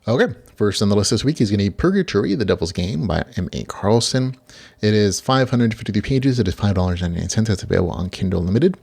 Okay, first on the list this week is going to be Purgatory, The Devil's Game by M.A. Carlson. It is 553 pages. It is $5.99. It's available on Kindle Unlimited.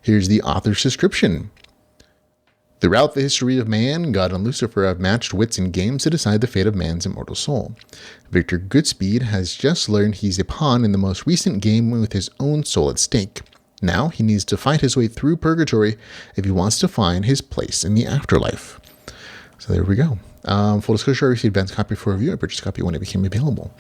Here's the author's description. Throughout the history of man, God and Lucifer have matched wits in games to decide the fate of man's immortal soul. Victor Goodspeed has just learned he's a pawn in the most recent game with his own soul at stake. Now he needs to fight his way through Purgatory if he wants to find his place in the afterlife. So there we go. Full disclosure, I received advance copy for review. I purchased a copy when it became available.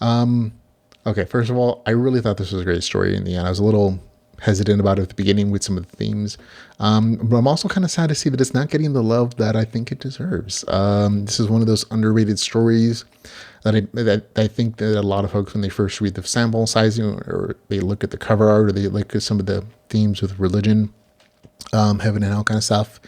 Okay, first of all, I really thought this was a great story in the end. I was a little hesitant about it at the beginning with some of the themes. But I'm also kind of sad to see that it's not getting the love that I think it deserves. This is one of those underrated stories that I think that a lot of folks, when they first read the sample sizing or they look at the cover art or they look at some of the themes with religion, heaven and hell kind of stuff,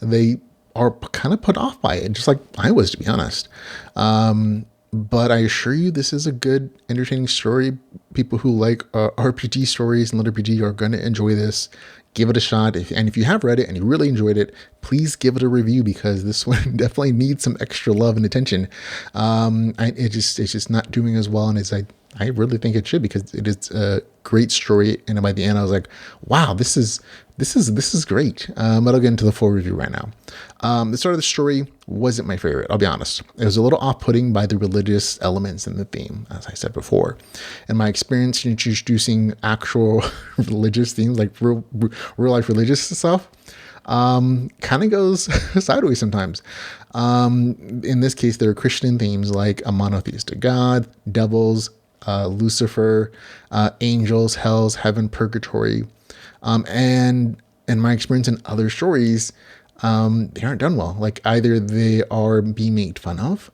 they are kind of put off by it, just like I was, to be honest. But I assure you, this is a good, entertaining story. People who like RPG stories and LitRPG are going to enjoy this. Give it a shot. If you have read it and you really enjoyed it, please give it a review, because this one definitely needs some extra love and attention. It's just not doing as well as I really think it should, because it is a great story. And by the end, I was like, wow, this is great. But I'll get into the full review right now. The start of the story wasn't my favorite, I'll be honest. It was a little off-putting by the religious elements in the theme, as I said before. And my experience in introducing actual religious themes, like real life religious stuff, kind of goes sideways sometimes. In this case, there are Christian themes like a monotheistic God, devils, Lucifer, angels, hells, heaven, purgatory. And in my experience in other stories, they aren't done well. Like, either they are being made fun of,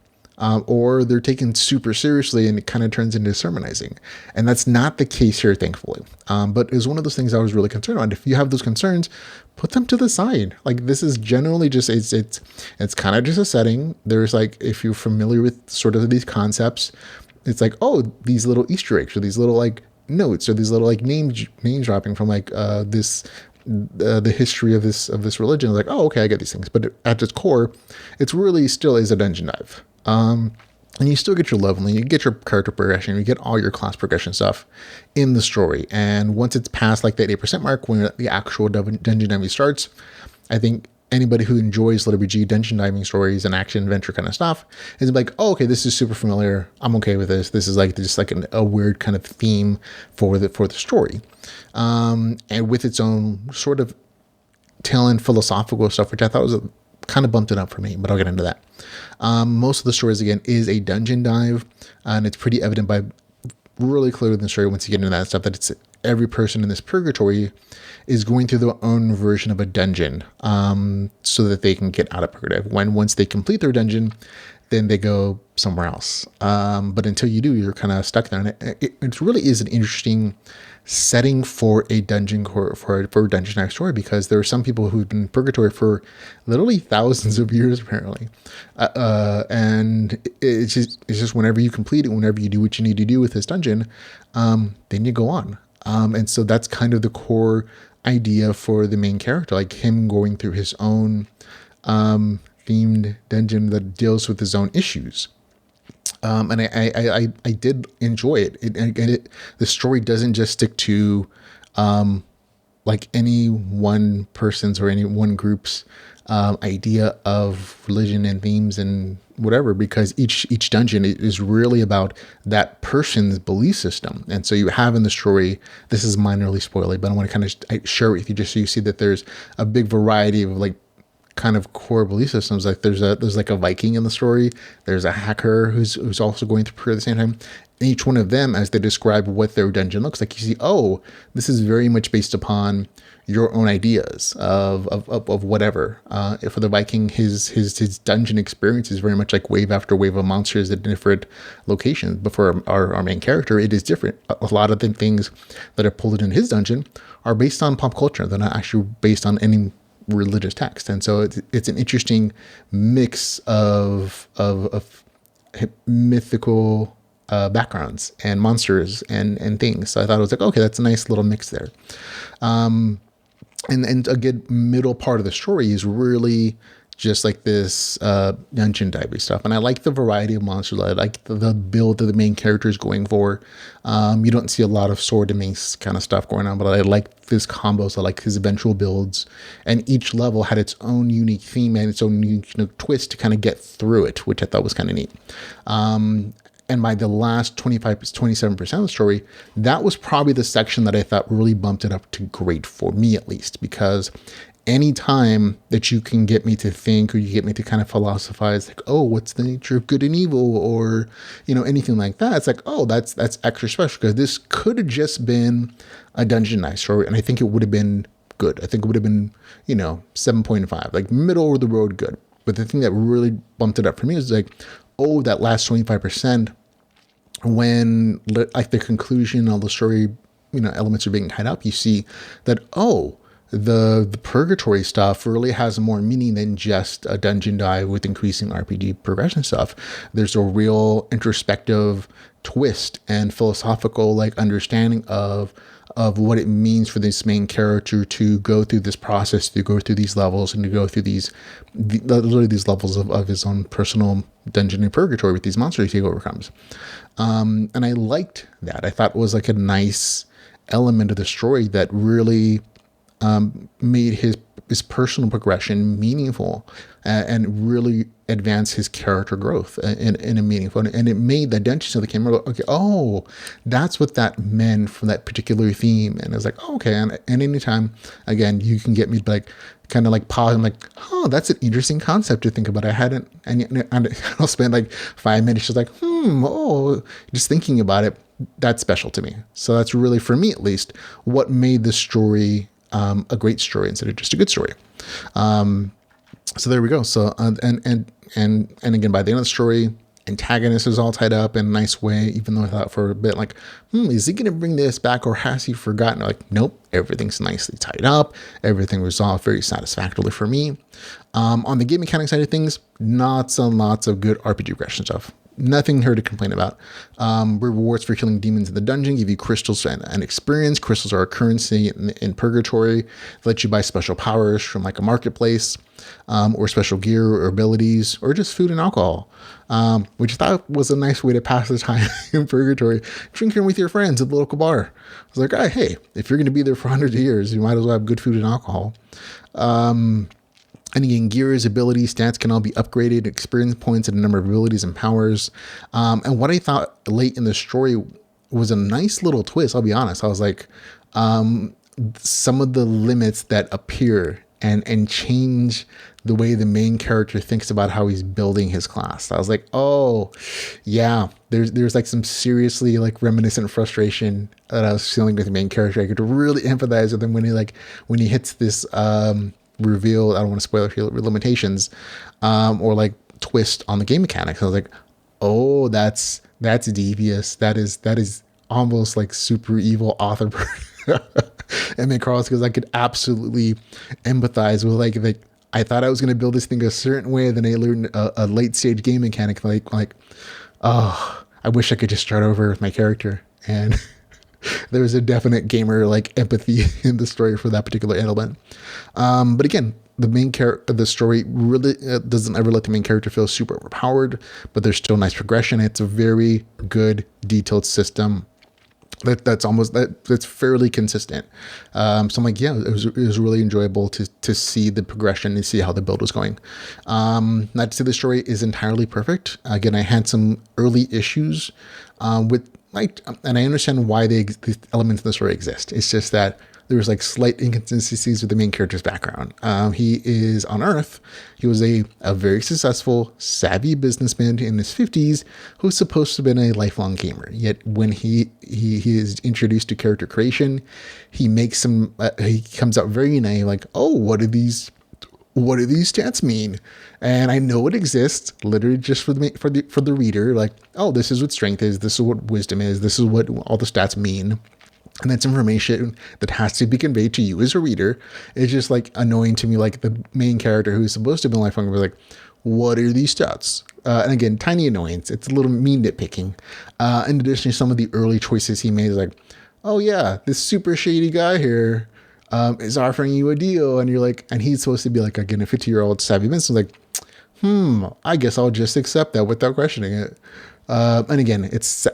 or they're taken super seriously and it kind of turns into sermonizing. And that's not the case here, thankfully. But it was one of those things I was really concerned about. If you have those concerns, put them to the side. Like, this is generally just, it's kind of just a setting. There's like, if you're familiar with sort of these concepts, it's like, oh, these little Easter eggs or these little like notes or these little like name dropping from like the history of this religion. Like, oh, okay, I get these things. But at its core, it's really still is a dungeon dive. And you still get your leveling, you get your character progression, you get all your class progression stuff in the story. And once it's past like that 8% mark, when the actual dungeon diving starts, I think anybody who enjoys LitRPG dungeon diving stories and action adventure kind of stuff is like, oh, okay, this is super familiar. I'm okay with this. This is like just like a weird kind of theme for the story, and with its own sort of tail end philosophical stuff, which I thought was kind of bumped it up for me. But I'll get into that. Most of the stories again is a dungeon dive, and it's pretty evident by really clearly in the story once you get into that stuff that it's every person in this purgatory is going through their own version of a dungeon, so that they can get out of purgatory. Once they complete their dungeon, then they go somewhere else. But until you do, you're kind of stuck there. And it really is an interesting setting for a dungeon for a dungeon dive story, because there are some people who've been in purgatory for literally thousands of years apparently, and it's just whenever you complete it, whenever you do what you need to do with this dungeon, then you go on. And so that's kind of the core idea for the main character, like him going through his own themed dungeon that deals with his own issues. And I did enjoy it. The story doesn't just stick to like any one person's or any one group's idea of religion and themes and whatever, because each dungeon is really about that person's belief system. And so you have in the story, this is minorly spoilery, but I want to kind of share it with you just so you see that there's a big variety of like kind of core belief systems. Like there's like a Viking in the story. There's a hacker who's also going through prayer at the same time. And each one of them, as they describe what their dungeon looks like, you see, oh, this is very much based upon your own ideas of whatever. For the Viking, his dungeon experience is very much like wave after wave of monsters at different locations. But for our main character, it is different. A lot of the things that are pulled in his dungeon are based on pop culture. They're not actually based on any religious text. And so it's an interesting mix of mythical backgrounds and monsters and things. So I thought it was like, okay, that's a nice little mix there. And a good middle part of the story is really just like this dungeon type stuff. And I like the variety of monsters. I like the build that the main character is going for. You don't see a lot of sword and mace kind of stuff going on, but I like his combos. I like his eventual builds. And each level had its own unique theme and its own unique twist to kind of get through it, which I thought was kind of neat. And by the last 27% of the story, that was probably the section that I thought really bumped it up to great for me, at least, because any time that you can get me to think, or you get me to kind of philosophize, like, oh, what's the nature of good and evil, or, anything like that, it's like, oh, that's extra special, because this could have just been a Dungeon Knight story, and I think it would have been good. I think it would have been, 7.5, like middle of the road good. But the thing that really bumped it up for me was like, oh, that last 25%, when like the conclusion of the story, elements are being tied up, you see that, oh, the Purgatory stuff really has more meaning than just a dungeon dive with increasing RPG progression stuff. There's a real introspective twist and philosophical like understanding of what it means for this main character to go through this process, to go through these levels, and to go through literally these levels of his own personal dungeon in purgatory with these monsters he overcomes. And I liked that. I thought it was like a nice element of the story that really made his personal progression meaningful and really advanced his character growth in a meaningful, and it made the dentist of the camera go, okay, oh, that's what that meant for that particular theme. And I was like, oh, okay. And anytime, again, you can get me like kind of like pause and like, oh, that's an interesting concept to think about. I hadn't, and I'll spend like 5 minutes just like, just thinking about it. That's special to me. So that's really, for me at least, what made the story a great story instead of just a good story. So there we go. So and again, by the end of the story, antagonist is all tied up in a nice way, even though I thought for a bit like, is he going to bring this back, or has he forgotten? Like, nope, everything's nicely tied up. Everything resolved very satisfactorily for me. On the game mechanic side of things, lots and lots of good RPG progression stuff. Nothing here to complain about. Rewards for killing demons in the dungeon give you crystals and experience. Crystals are a currency in Purgatory. They let you buy special powers from like a marketplace, or special gear or abilities, or just food and alcohol, which I thought was a nice way to pass the time in Purgatory, drinking with your friends at the local bar. I was like, oh, hey, if you're going to be there for hundreds of years, you might as well have good food and alcohol. And again, gears, abilities, stats can all be upgraded, experience points, and a number of abilities and powers. And what I thought late in the story was a nice little twist, I'll be honest. I was like, some of the limits that appear and change the way the main character thinks about how he's building his class. I was like, oh, yeah, there's like some seriously like reminiscent frustration that I was feeling with the main character. I could really empathize with him when he hits this reveal, I don't want to spoil your limitations, or like twist on the game mechanics. I was like, oh, that's devious. That is almost like super evil author. And then Carlos, because I could absolutely empathize with like I thought I was going to build this thing a certain way, then I learned a late stage game mechanic like, oh, I wish I could just start over with my character. And there was a definite gamer like empathy in the story for that particular element. But again, the main character, the story really doesn't ever let the main character feel super overpowered, but there's still nice progression. It's a very good detailed system that's fairly consistent. So I'm like, yeah, it was really enjoyable to see the progression and see how the build was going. Not to say the story is entirely perfect. Again, I had some early issues with like, and I understand why these elements in the story exist. It's just that there was like slight inconsistencies with the main character's background. He is on Earth. He was a very successful, savvy businessman in his 50s who's supposed to have been a lifelong gamer. Yet when he is introduced to character creation, he makes some, he comes out very naive, like, oh, what do these stats mean? And I know it exists literally just for the reader. Like, oh, this is what strength is. This is what wisdom is. This is what all the stats mean. And that's information that has to be conveyed to you as a reader. It's just like annoying to me, like the main character who's supposed to be lifelong, was like, what are these stats? And again, tiny annoyance. It's a little mean nitpicking. In addition to some of the early choices he made, like, oh yeah, this super shady guy here, is offering you a deal, and you're like, and he's supposed to be like, again, a 50-year-old savvy business, like, I guess I'll just accept that without questioning it. And again,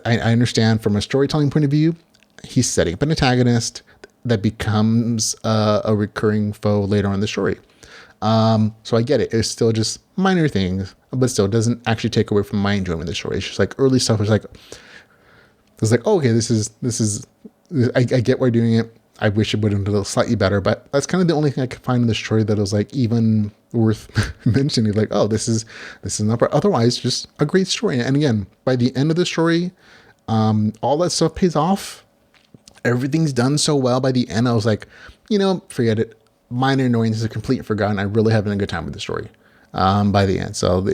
I understand from a storytelling point of view, he's setting up an antagonist that becomes a recurring foe later on in the story. So I get it. It's still just minor things, but still doesn't actually take away from my enjoyment of the story. It's just like early stuff was like, okay, this is, I get why you're doing it. I wish it would have been a little slightly better, but that's kind of the only thing I could find in the story that was like even worth mentioning. Like, oh, this is not, but otherwise just a great story. And again, by the end of the story, all that stuff pays off. Everything's done so well by the end. I was like, forget it. Minor annoyances are completely forgotten. I'm really having a good time with the story by the end. So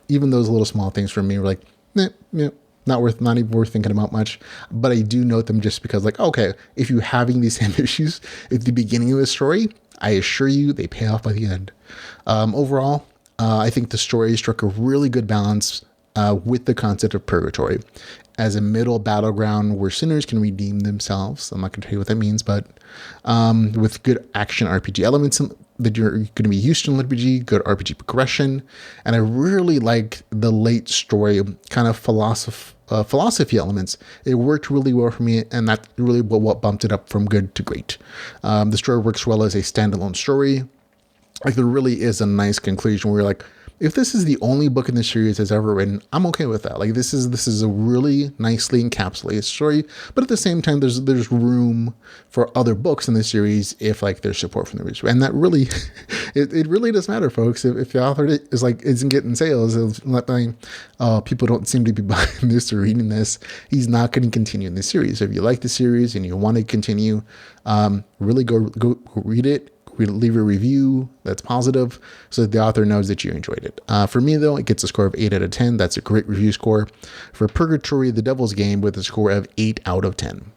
even those little small things for me were like, not even worth thinking about much. But I do note them just because, like, okay, if you're having these same issues at the beginning of the story, I assure you they pay off by the end. Overall, I think the story struck a really good balance with the concept of purgatory as a middle battleground where sinners can redeem themselves. I'm not going to tell you what that means, but with good action RPG elements that you're going to be used to in LitRPG, good RPG progression. And I really like the late story kind of philosophy elements. It worked really well for me, and that's really what bumped it up from good to great. The story works well as a standalone story. Like, there really is a nice conclusion where you're like, if this is the only book in the series that's ever written, I'm okay with that. Like, this is a really nicely encapsulated story, but at the same time, there's room for other books in the series if like there's support from the reader. And that really, it really does matter, folks. If the author isn't getting sales, it's not like, oh, people don't seem to be buying this or reading this, he's not going to continue in the series. So if you like the series and you want to continue, really go read it. Leave a review that's positive so that the author knows that you enjoyed it. For me, though, it gets a score of 8 out of 10. That's a great review score. For Purgatory, the Devil's Game, with a score of 8 out of 10.